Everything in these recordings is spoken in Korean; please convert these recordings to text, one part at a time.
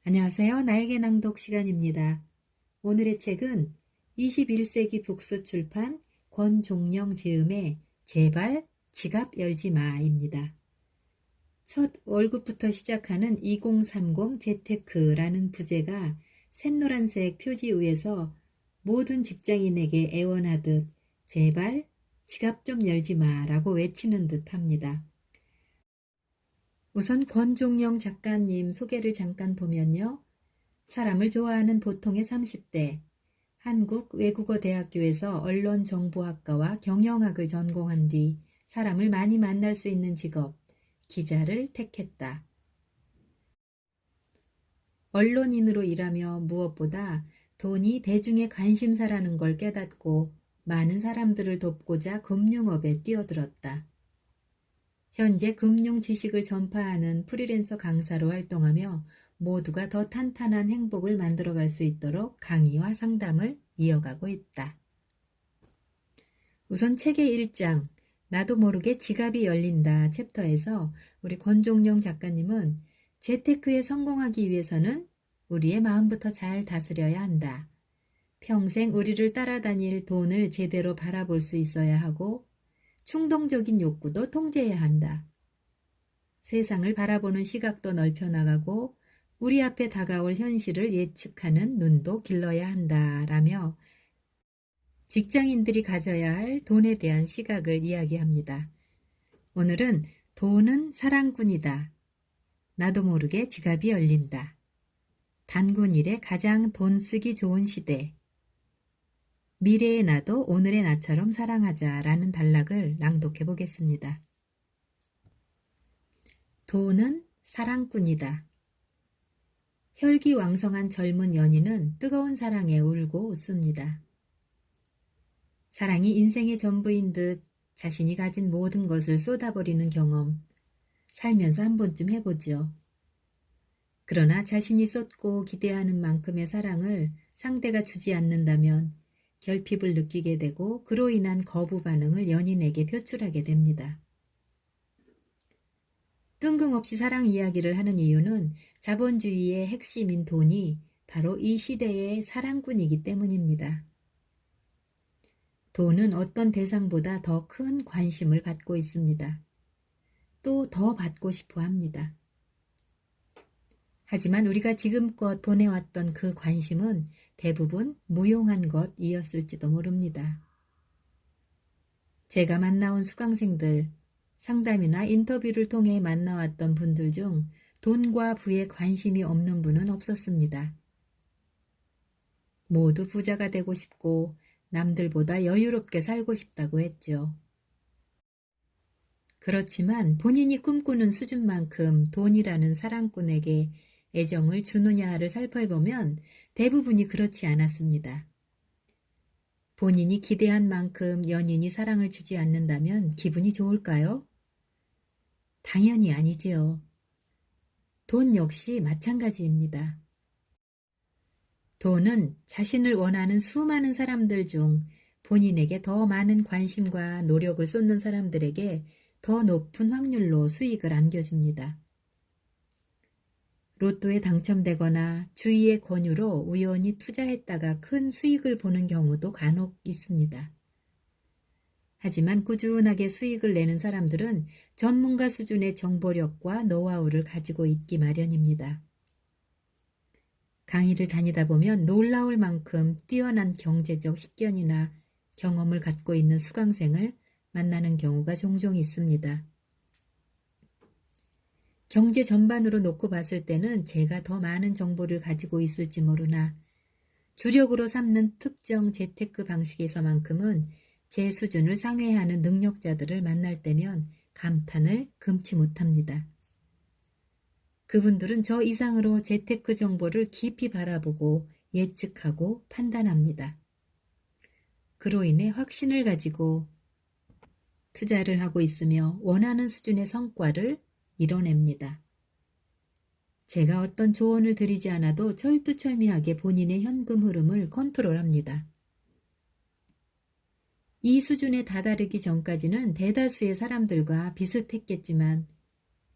안녕하세요. 나에게 낭독 시간입니다. 오늘의 책은 21세기 북스 출판 권종영 지음의 제발 지갑 열지 마입니다. 첫 월급부터 시작하는 2030 재테크라는 부제가 샛노란색 표지 위에서 모든 직장인에게 애원하듯 제발 지갑 좀 열지 마라고 외치는 듯 합니다. 우선 권종영 작가님 소개를 잠깐 보면요. 사람을 좋아하는 보통의 30대, 한국외국어대학교에서 언론정보학과와 경영학을 전공한 뒤 사람을 많이 만날 수 있는 직업, 기자를 택했다. 언론인으로 일하며 무엇보다 돈이 대중의 관심사라는 걸 깨닫고 많은 사람들을 돕고자 금융업에 뛰어들었다. 현재 금융 지식을 전파하는 프리랜서 강사로 활동하며 모두가 더 탄탄한 행복을 만들어갈 수 있도록 강의와 상담을 이어가고 있다. 우선 책의 1장 나도 모르게 지갑이 열린다 챕터에서 우리 권종영 작가님은 재테크에 성공하기 위해서는 우리의 마음부터 잘 다스려야 한다. 평생 우리를 따라다닐 돈을 제대로 바라볼 수 있어야 하고 충동적인 욕구도 통제해야 한다. 세상을 바라보는 시각도 넓혀나가고 우리 앞에 다가올 현실을 예측하는 눈도 길러야 한다라며 직장인들이 가져야 할 돈에 대한 시각을 이야기합니다. 오늘은 돈은 사랑꾼이다. 나도 모르게 지갑이 열린다. 단군일에 가장 돈 쓰기 좋은 시대. 미래의 나도 오늘의 나처럼 사랑하자라는 단락을 낭독해 보겠습니다. 돈은 사랑꾼이다. 혈기왕성한 젊은 연인은 뜨거운 사랑에 울고 웃습니다. 사랑이 인생의 전부인 듯 자신이 가진 모든 것을 쏟아버리는 경험, 살면서 한 번쯤 해보죠. 그러나 자신이 쏟고 기대하는 만큼의 사랑을 상대가 주지 않는다면 결핍을 느끼게 되고 그로 인한 거부 반응을 연인에게 표출하게 됩니다. 뜬금없이 사랑 이야기를 하는 이유는 자본주의의 핵심인 돈이 바로 이 시대의 사랑꾼이기 때문입니다. 돈은 어떤 대상보다 더 큰 관심을 받고 있습니다. 또 더 받고 싶어 합니다. 하지만 우리가 지금껏 보내왔던 그 관심은 대부분 무용한 것이었을지도 모릅니다. 제가 만나온 수강생들, 상담이나 인터뷰를 통해 만나왔던 분들 중 돈과 부에 관심이 없는 분은 없었습니다. 모두 부자가 되고 싶고 남들보다 여유롭게 살고 싶다고 했죠. 그렇지만 본인이 꿈꾸는 수준만큼 돈이라는 사랑꾼에게 애정을 주느냐를 살펴보면 대부분이 그렇지 않았습니다. 본인이 기대한 만큼 연인이 사랑을 주지 않는다면 기분이 좋을까요? 당연히 아니지요. 돈 역시 마찬가지입니다. 돈은 자신을 원하는 수많은 사람들 중 본인에게 더 많은 관심과 노력을 쏟는 사람들에게 더 높은 확률로 수익을 안겨줍니다. 로또에 당첨되거나 주위의 권유로 우연히 투자했다가 큰 수익을 보는 경우도 간혹 있습니다. 하지만 꾸준하게 수익을 내는 사람들은 전문가 수준의 정보력과 노하우를 가지고 있기 마련입니다. 강의를 다니다 보면 놀라울 만큼 뛰어난 경제적 식견이나 경험을 갖고 있는 수강생을 만나는 경우가 종종 있습니다. 경제 전반으로 놓고 봤을 때는 제가 더 많은 정보를 가지고 있을지 모르나 주력으로 삼는 특정 재테크 방식에서만큼은 제 수준을 상회하는 능력자들을 만날 때면 감탄을 금치 못합니다. 그분들은 저 이상으로 재테크 정보를 깊이 바라보고 예측하고 판단합니다. 그로 인해 확신을 가지고 투자를 하고 있으며 원하는 수준의 성과를 이뤄냅니다. 제가 어떤 조언을 드리지 않아도 철두철미하게 본인의 현금 흐름을 컨트롤합니다. 이 수준에 다다르기 전까지는 대다수의 사람들과 비슷했겠지만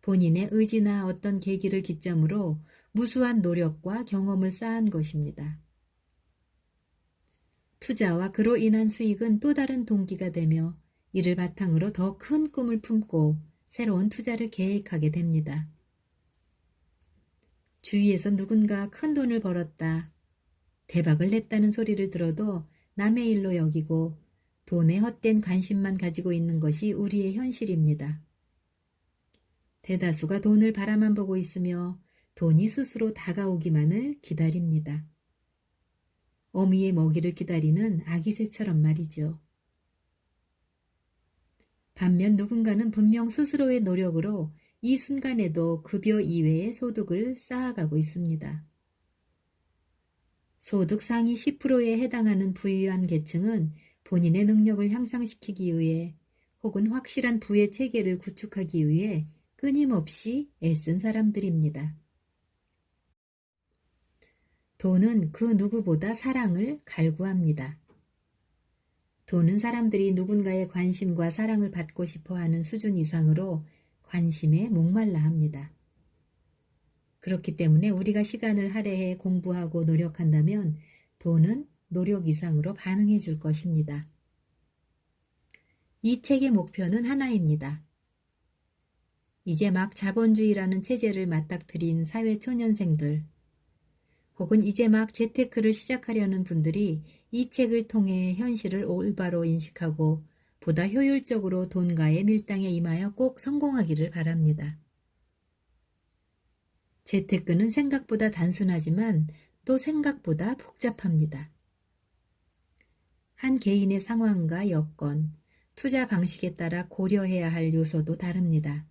본인의 의지나 어떤 계기를 기점으로 무수한 노력과 경험을 쌓은 것입니다. 투자와 그로 인한 수익은 또 다른 동기가 되며 이를 바탕으로 더 큰 꿈을 품고 새로운 투자를 계획하게 됩니다. 주위에서 누군가 큰 돈을 벌었다, 대박을 냈다는 소리를 들어도 남의 일로 여기고 돈에 헛된 관심만 가지고 있는 것이 우리의 현실입니다. 대다수가 돈을 바라만 보고 있으며 돈이 스스로 다가오기만을 기다립니다. 어미의 먹이를 기다리는 아기새처럼 말이죠. 반면 누군가는 분명 스스로의 노력으로 이 순간에도 급여 이외의 소득을 쌓아가고 있습니다. 소득 상위 10%에 해당하는 부유한 계층은 본인의 능력을 향상시키기 위해 혹은 확실한 부의 체계를 구축하기 위해 끊임없이 애쓴 사람들입니다. 돈은 그 누구보다 사랑을 갈구합니다. 돈은 사람들이 누군가의 관심과 사랑을 받고 싶어하는 수준 이상으로 관심에 목말라 합니다. 그렇기 때문에 우리가 시간을 할애해 공부하고 노력한다면 돈은 노력 이상으로 반응해 줄 것입니다. 이 책의 목표는 하나입니다. 이제 막 자본주의라는 체제를 맞닥뜨린 사회초년생들, 혹은 이제 막 재테크를 시작하려는 분들이 이 책을 통해 현실을 올바로 인식하고 보다 효율적으로 돈과의 밀당에 임하여 꼭 성공하기를 바랍니다. 재테크는 생각보다 단순하지만 또 생각보다 복잡합니다. 한 개인의 상황과 여건, 투자 방식에 따라 고려해야 할 요소도 다릅니다.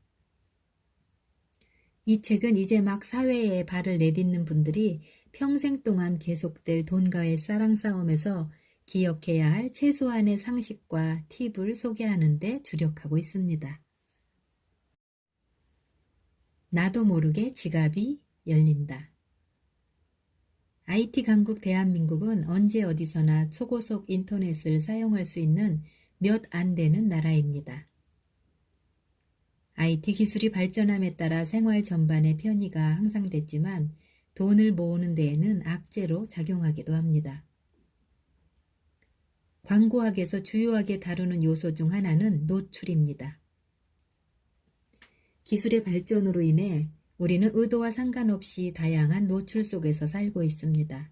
이 책은 이제 막 사회에 발을 내딛는 분들이 평생 동안 계속될 돈과의 사랑 싸움에서 기억해야 할 최소한의 상식과 팁을 소개하는 데 주력하고 있습니다. 나도 모르게 지갑이 열린다. IT 강국 대한민국은 언제 어디서나 초고속 인터넷을 사용할 수 있는 몇 안 되는 나라입니다. IT 기술이 발전함에 따라 생활 전반의 편의가 향상됐지만 돈을 모으는 데에는 악재로 작용하기도 합니다. 광고학에서 주요하게 다루는 요소 중 하나는 노출입니다. 기술의 발전으로 인해 우리는 의도와 상관없이 다양한 노출 속에서 살고 있습니다.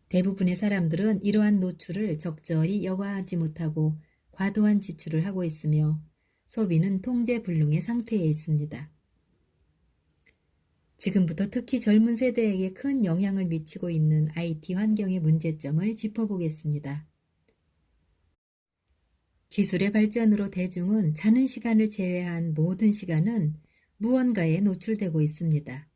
대부분의 사람들은 이러한 노출을 적절히 여과하지 못하고 과도한 지출을 하고 있으며 소비는 통제불능의 상태에 있습니다. 지금부터 특히 젊은 세대에게 큰 영향을 미치고 있는 IT 환경의 문제점을 짚어보겠습니다. 기술의 발전으로 대중은 자는 시간을 제외한 모든 시간은 무언가에 노출되고 있습니다.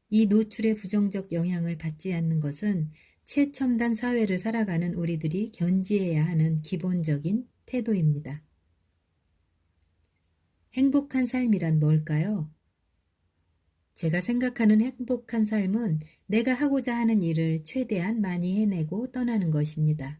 이 노출의 부정적 영향을 받지 않는 것은 최첨단 사회를 살아가는 우리들이 견지해야 하는 기본적인 태도입니다. 행복한 삶이란 뭘까요? 제가 생각하는 행복한 삶은 내가 하고자 하는 일을 최대한 많이 해내고 떠나는 것입니다.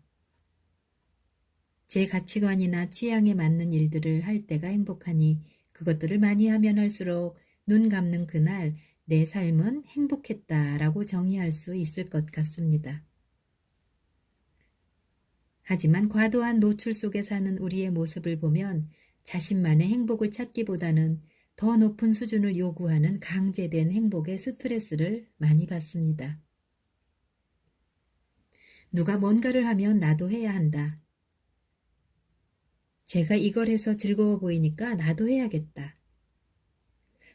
제 가치관이나 취향에 맞는 일들을 할 때가 행복하니 그것들을 많이 하면 할수록 눈 감는 그날 내 삶은 행복했다라고 정의할 수 있을 것 같습니다. 하지만 과도한 노출 속에 사는 우리의 모습을 보면 자신만의 행복을 찾기보다는 더 높은 수준을 요구하는 강제된 행복의 스트레스를 많이 받습니다. 누가 뭔가를 하면 나도 해야 한다. 제가 이걸 해서 즐거워 보이니까 나도 해야겠다.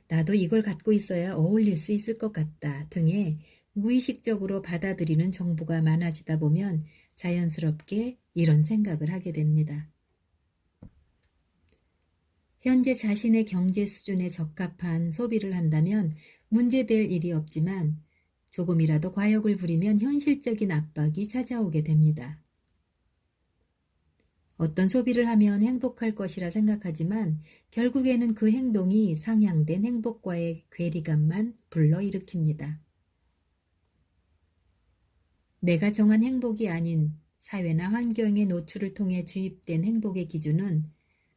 나도 이걸 갖고 있어야 어울릴 수 있을 것 같다 등의 무의식적으로 받아들이는 정보가 많아지다 보면 자연스럽게 이런 생각을 하게 됩니다. 현재 자신의 경제 수준에 적합한 소비를 한다면 문제될 일이 없지만 조금이라도 과욕을 부리면 현실적인 압박이 찾아오게 됩니다. 어떤 소비를 하면 행복할 것이라 생각하지만 결국에는 그 행동이 상향된 행복과의 괴리감만 불러일으킵니다. 내가 정한 행복이 아닌 사회나 환경의 노출을 통해 주입된 행복의 기준은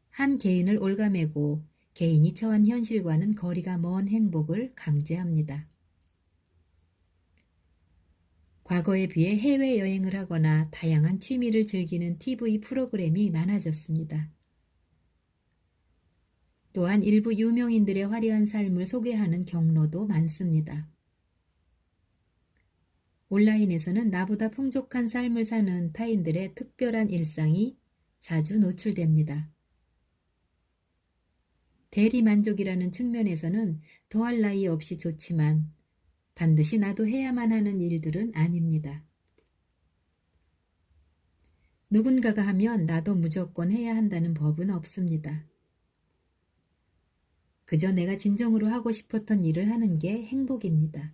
한 개인을 올가매고 개인이 처한 현실과는 거리가 먼 행복을 강제합니다. 과거에 비해 해외여행을 하거나 다양한 취미를 즐기는 TV 프로그램이 많아졌습니다. 또한 일부 유명인들의 화려한 삶을 소개하는 경로도 많습니다. 온라인에서는 나보다 풍족한 삶을 사는 타인들의 특별한 일상이 자주 노출됩니다. 대리만족이라는 측면에서는 더할 나위 없이 좋지만 반드시 나도 해야만 하는 일들은 아닙니다. 누군가가 하면 나도 무조건 해야 한다는 법은 없습니다. 그저 내가 진정으로 하고 싶었던 일을 하는 게 행복입니다.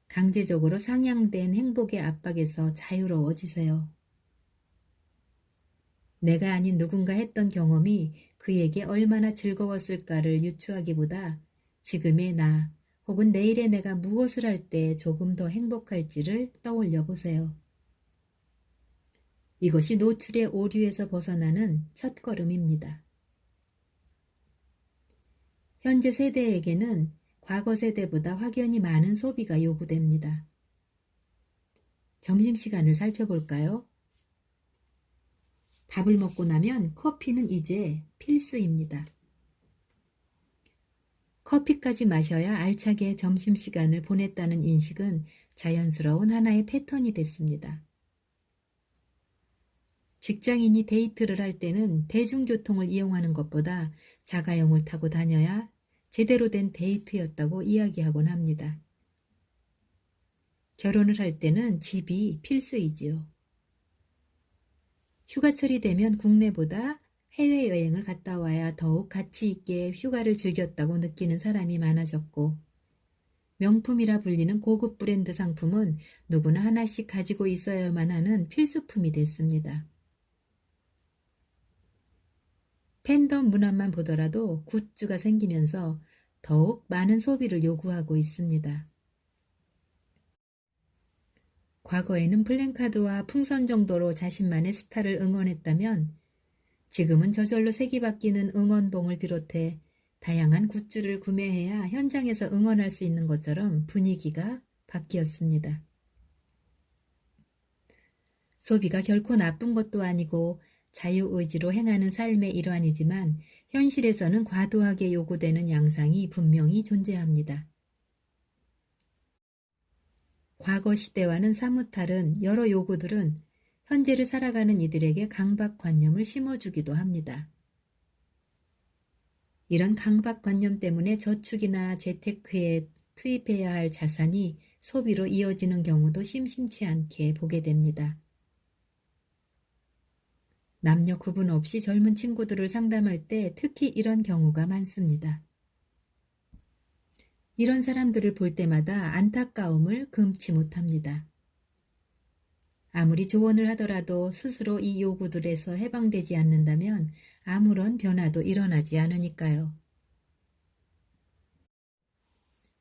강제적으로 상향된 행복의 압박에서 자유로워지세요. 내가 아닌 누군가 했던 경험이 그에게 얼마나 즐거웠을까를 유추하기보다 지금의 나 혹은 내일의 내가 무엇을 할 때 조금 더 행복할지를 떠올려 보세요. 이것이 노출의 오류에서 벗어나는 첫걸음입니다. 현재 세대에게는 과거 세대보다 확연히 많은 소비가 요구됩니다. 점심시간을 살펴볼까요? 밥을 먹고 나면 커피는 이제 필수입니다. 커피까지 마셔야 알차게 점심시간을 보냈다는 인식은 자연스러운 하나의 패턴이 됐습니다. 직장인이 데이트를 할 때는 대중교통을 이용하는 것보다 자가용을 타고 다녀야 제대로 된 데이트였다고 이야기하곤 합니다. 결혼을 할 때는 집이 필수이지요. 휴가철이 되면 국내보다 해외여행을 갔다 와야 더욱 가치 있게 휴가를 즐겼다고 느끼는 사람이 많아졌고, 명품이라 불리는 고급 브랜드 상품은 누구나 하나씩 가지고 있어야만 하는 필수품이 됐습니다. 팬덤 문화만 보더라도 굿즈가 생기면서 더욱 많은 소비를 요구하고 있습니다. 과거에는 플랜카드와 풍선 정도로 자신만의 스타를 응원했다면 지금은 저절로 색이 바뀌는 응원봉을 비롯해 다양한 굿즈를 구매해야 현장에서 응원할 수 있는 것처럼 분위기가 바뀌었습니다. 소비가 결코 나쁜 것도 아니고 자유의지로 행하는 삶의 일환이지만 현실에서는 과도하게 요구되는 양상이 분명히 존재합니다. 과거 시대와는 사뭇 다른 여러 요구들은 현재를 살아가는 이들에게 강박관념을 심어주기도 합니다. 이런 강박관념 때문에 저축이나 재테크에 투입해야 할 자산이 소비로 이어지는 경우도 심심치 않게 보게 됩니다. 남녀 구분 없이 젊은 친구들을 상담할 때 특히 이런 경우가 많습니다. 이런 사람들을 볼 때마다 안타까움을 금치 못합니다. 아무리 조언을 하더라도 스스로 이 요구들에서 해방되지 않는다면 아무런 변화도 일어나지 않으니까요.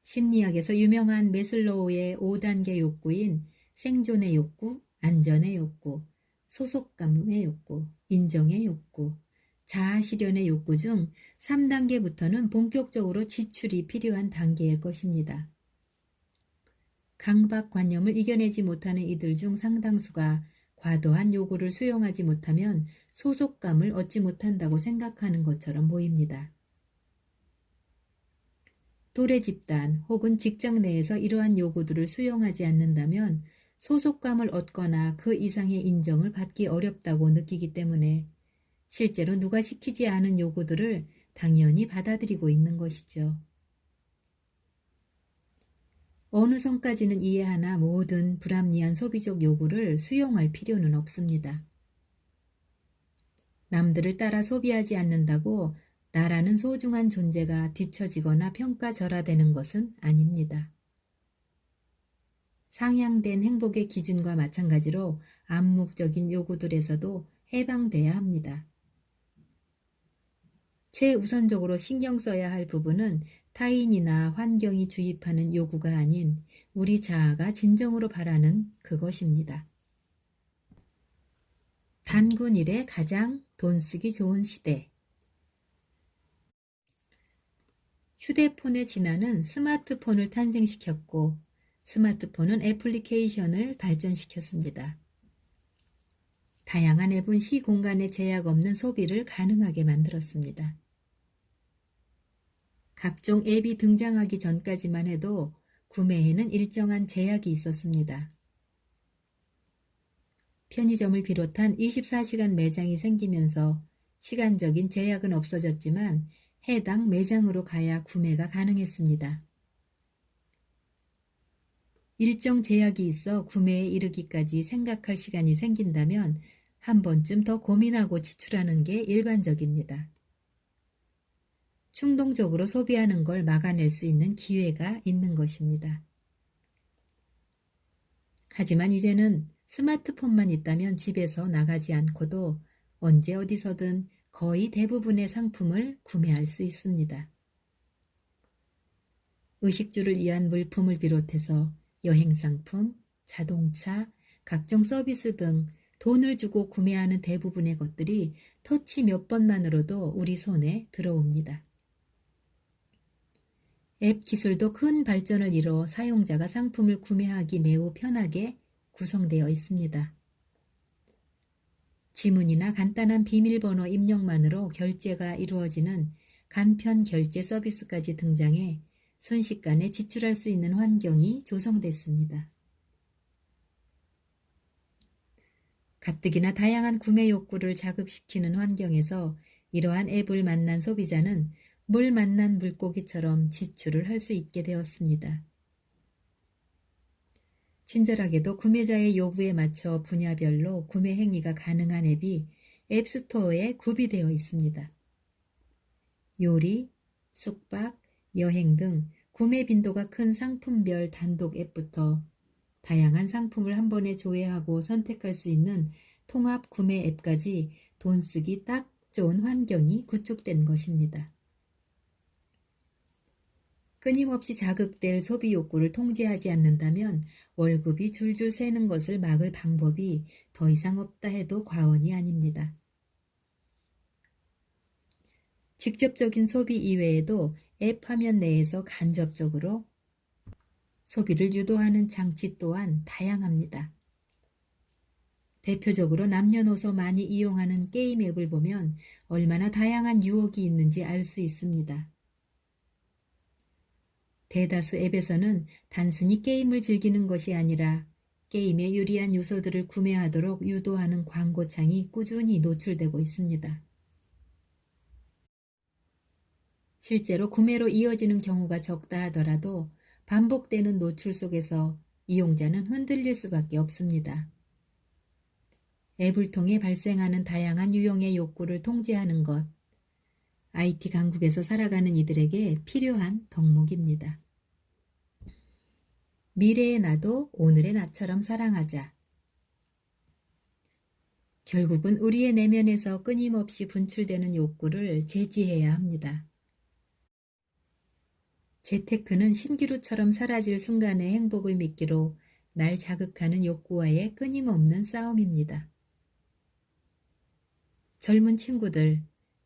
심리학에서 유명한 매슬로우의 5단계 욕구인 생존의 욕구, 안전의 욕구, 소속감의 욕구, 인정의 욕구, 자아실현의 욕구 중 3단계부터는 본격적으로 지출이 필요한 단계일 것입니다. 강박관념을 이겨내지 못하는 이들 중 상당수가 과도한 요구를 수용하지 못하면 소속감을 얻지 못한다고 생각하는 것처럼 보입니다. 또래 집단 혹은 직장 내에서 이러한 요구들을 수용하지 않는다면 소속감을 얻거나 그 이상의 인정을 받기 어렵다고 느끼기 때문에 실제로 누가 시키지 않은 요구들을 당연히 받아들이고 있는 것이죠. 어느 선까지는 이해하나 모든 불합리한 소비적 요구를 수용할 필요는 없습니다. 남들을 따라 소비하지 않는다고 나라는 소중한 존재가 뒤처지거나 평가절하되는 것은 아닙니다. 상향된 행복의 기준과 마찬가지로 암묵적인 요구들에서도 해방돼야 합니다. 최우선적으로 신경 써야 할 부분은 타인이나 환경이 주입하는 요구가 아닌 우리 자아가 진정으로 바라는 그것입니다. 단군 일의 가장 돈 쓰기 좋은 시대. 휴대폰의 진화는 스마트폰을 탄생시켰고 스마트폰은 애플리케이션을 발전시켰습니다. 다양한 앱은 시공간에 제약 없는 소비를 가능하게 만들었습니다. 각종 앱이 등장하기 전까지만 해도 구매에는 일정한 제약이 있었습니다. 편의점을 비롯한 24시간 매장이 생기면서 시간적인 제약은 없어졌지만 해당 매장으로 가야 구매가 가능했습니다. 일정 제약이 있어 구매에 이르기까지 생각할 시간이 생긴다면 한 번쯤 더 고민하고 지출하는 게 일반적입니다. 충동적으로 소비하는 걸 막아낼 수 있는 기회가 있는 것입니다. 하지만 이제는 스마트폰만 있다면 집에서 나가지 않고도 언제 어디서든 거의 대부분의 상품을 구매할 수 있습니다. 의식주를 위한 물품을 비롯해서 여행상품, 자동차, 각종 서비스 등 돈을 주고 구매하는 대부분의 것들이 터치 몇 번만으로도 우리 손에 들어옵니다. 앱 기술도 큰 발전을 이뤄 사용자가 상품을 구매하기 매우 편하게 구성되어 있습니다. 지문이나 간단한 비밀번호 입력만으로 결제가 이루어지는 간편 결제 서비스까지 등장해 순식간에 지출할 수 있는 환경이 조성됐습니다. 가뜩이나 다양한 구매 욕구를 자극시키는 환경에서 이러한 앱을 만난 소비자는 물 만난 물고기처럼 지출을 할 수 있게 되었습니다. 친절하게도 구매자의 요구에 맞춰 분야별로 구매 행위가 가능한 앱이 앱스토어에 구비되어 있습니다. 요리, 숙박, 여행 등 구매 빈도가 큰 상품별 단독 앱부터 다양한 상품을 한 번에 조회하고 선택할 수 있는 통합 구매 앱까지 돈 쓰기 딱 좋은 환경이 구축된 것입니다. 끊임없이 자극될 소비 욕구를 통제하지 않는다면 월급이 줄줄 새는 것을 막을 방법이 더 이상 없다 해도 과언이 아닙니다. 직접적인 소비 이외에도 앱 화면 내에서 간접적으로 소비를 유도하는 장치 또한 다양합니다. 대표적으로 남녀노소 많이 이용하는 게임 앱을 보면 얼마나 다양한 유혹이 있는지 알 수 있습니다. 대다수 앱에서는 단순히 게임을 즐기는 것이 아니라 게임에 유리한 요소들을 구매하도록 유도하는 광고창이 꾸준히 노출되고 있습니다. 실제로 구매로 이어지는 경우가 적다 하더라도 반복되는 노출 속에서 이용자는 흔들릴 수밖에 없습니다. 앱을 통해 발생하는 다양한 유형의 욕구를 통제하는 것, IT 강국에서 살아가는 이들에게 필요한 덕목입니다. 미래의 나도 오늘의 나처럼 사랑하자. 결국은 우리의 내면에서 끊임없이 분출되는 욕구를 제지해야 합니다. 재테크는 신기루처럼 사라질 순간의 행복을 미끼로 날 자극하는 욕구와의 끊임없는 싸움입니다. 젊은 친구들,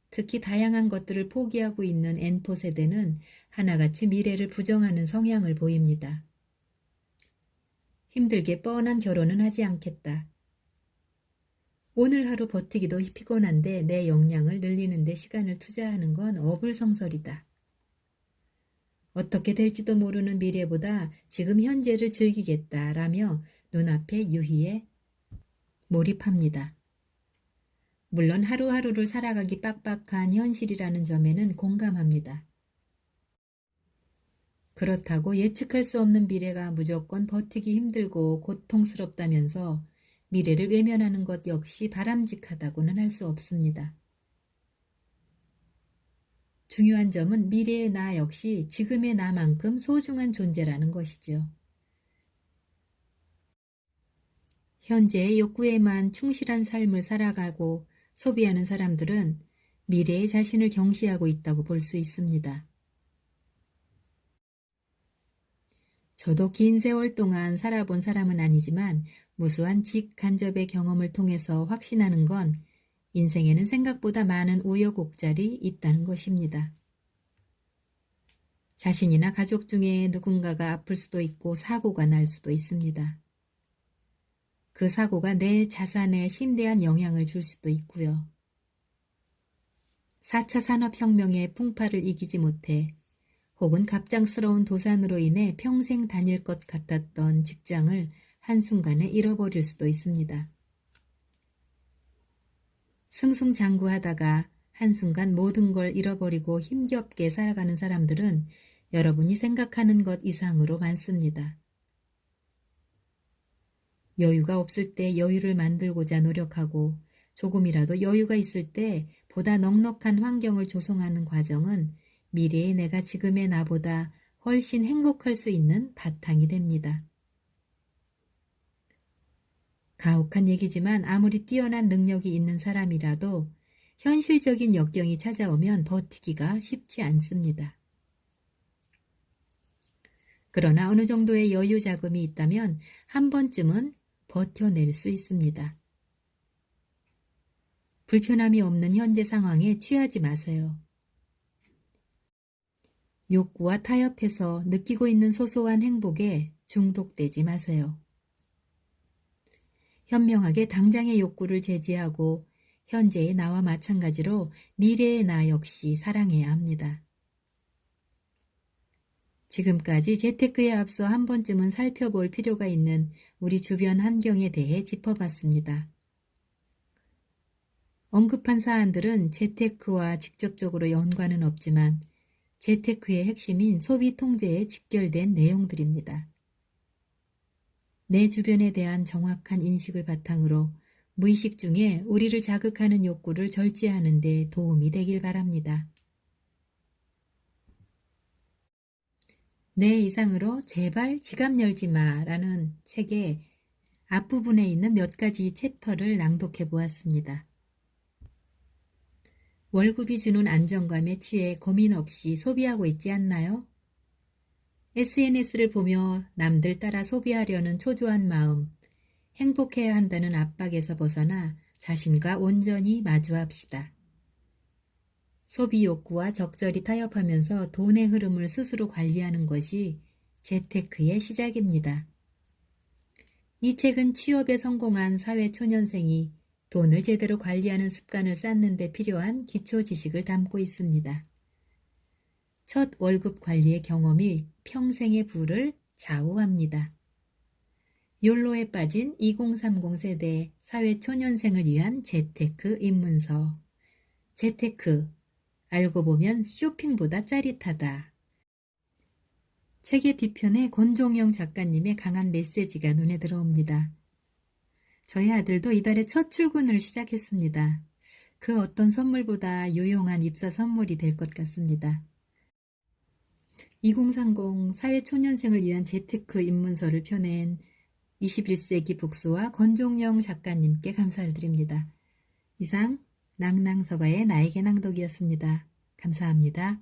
특히 다양한 것들을 포기하고 있는 N포 세대는 하나같이 미래를 부정하는 성향을 보입니다. 힘들게 뻔한 결혼은 하지 않겠다. 오늘 하루 버티기도 피곤한데 내 역량을 늘리는 데 시간을 투자하는 건 어불성설이다. 어떻게 될지도 모르는 미래보다 지금 현재를 즐기겠다라며 눈앞의 유희에 몰입합니다. 물론 하루하루를 살아가기 빡빡한 현실이라는 점에는 공감합니다. 그렇다고 예측할 수 없는 미래가 무조건 버티기 힘들고 고통스럽다면서 미래를 외면하는 것 역시 바람직하다고는 할 수 없습니다. 중요한 점은 미래의 나 역시 지금의 나만큼 소중한 존재라는 것이죠. 현재의 욕구에만 충실한 삶을 살아가고 소비하는 사람들은 미래의 자신을 경시하고 있다고 볼 수 있습니다. 저도 긴 세월 동안 살아본 사람은 아니지만 무수한 직간접의 경험을 통해서 확신하는 건 인생에는 생각보다 많은 우여곡절이 있다는 것입니다. 자신이나 가족 중에 누군가가 아플 수도 있고 사고가 날 수도 있습니다. 그 사고가 내 자산에 심대한 영향을 줄 수도 있고요. 4차 산업혁명의 풍파를 이기지 못해 혹은 갑작스러운 도산으로 인해 평생 다닐 것 같았던 직장을 한순간에 잃어버릴 수도 있습니다. 승승장구하다가 한순간 모든 걸 잃어버리고 힘겹게 살아가는 사람들은 여러분이 생각하는 것 이상으로 많습니다. 여유가 없을 때 여유를 만들고자 노력하고 조금이라도 여유가 있을 때 보다 넉넉한 환경을 조성하는 과정은 미래의 내가 지금의 나보다 훨씬 행복할 수 있는 바탕이 됩니다. 가혹한 얘기지만 아무리 뛰어난 능력이 있는 사람이라도 현실적인 역경이 찾아오면 버티기가 쉽지 않습니다. 그러나 어느 정도의 여유 자금이 있다면 한 번쯤은 버텨낼 수 있습니다. 불편함이 없는 현재 상황에 취하지 마세요. 욕구와 타협해서 느끼고 있는 소소한 행복에 중독되지 마세요. 현명하게 당장의 욕구를 제지하고 현재의 나와 마찬가지로 미래의 나 역시 사랑해야 합니다. 지금까지 재테크에 앞서 한 번쯤은 살펴볼 필요가 있는 우리 주변 환경에 대해 짚어봤습니다. 언급한 사안들은 재테크와 직접적으로 연관은 없지만 재테크의 핵심인 소비 통제에 직결된 내용들입니다. 내 주변에 대한 정확한 인식을 바탕으로 무의식 중에 우리를 자극하는 욕구를 절제하는 데 도움이 되길 바랍니다. 내 이상으로 제발 지갑 열지 마라는 책의 앞부분에 있는 몇 가지 챕터를 낭독해 보았습니다. 월급이 주는 안정감에 취해 고민 없이 소비하고 있지 않나요? SNS를 보며 남들 따라 소비하려는 초조한 마음, 행복해야 한다는 압박에서 벗어나 자신과 온전히 마주합시다. 소비 욕구와 적절히 타협하면서 돈의 흐름을 스스로 관리하는 것이 재테크의 시작입니다. 이 책은 취업에 성공한 사회초년생이 돈을 제대로 관리하는 습관을 쌓는 데 필요한 기초 지식을 담고 있습니다. 첫 월급 관리의 경험이 평생의 부를 좌우합니다. 욜로에 빠진 2030 세대 사회초년생을 위한 재테크 입문서. 재테크, 알고 보면 쇼핑보다 짜릿하다. 책의 뒤편에 권종영 작가님의 강한 메시지가 눈에 들어옵니다. 저희 아들도 이달에 첫 출근을 시작했습니다. 그 어떤 선물보다 유용한 입사 선물이 될 것 같습니다. 2030 사회초년생을 위한 재테크 입문서를 펴낸 21세기 북스와 권종영 작가님께 감사를 드립니다. 이상 낭낭서가의 나에게 낭독이었습니다. 감사합니다.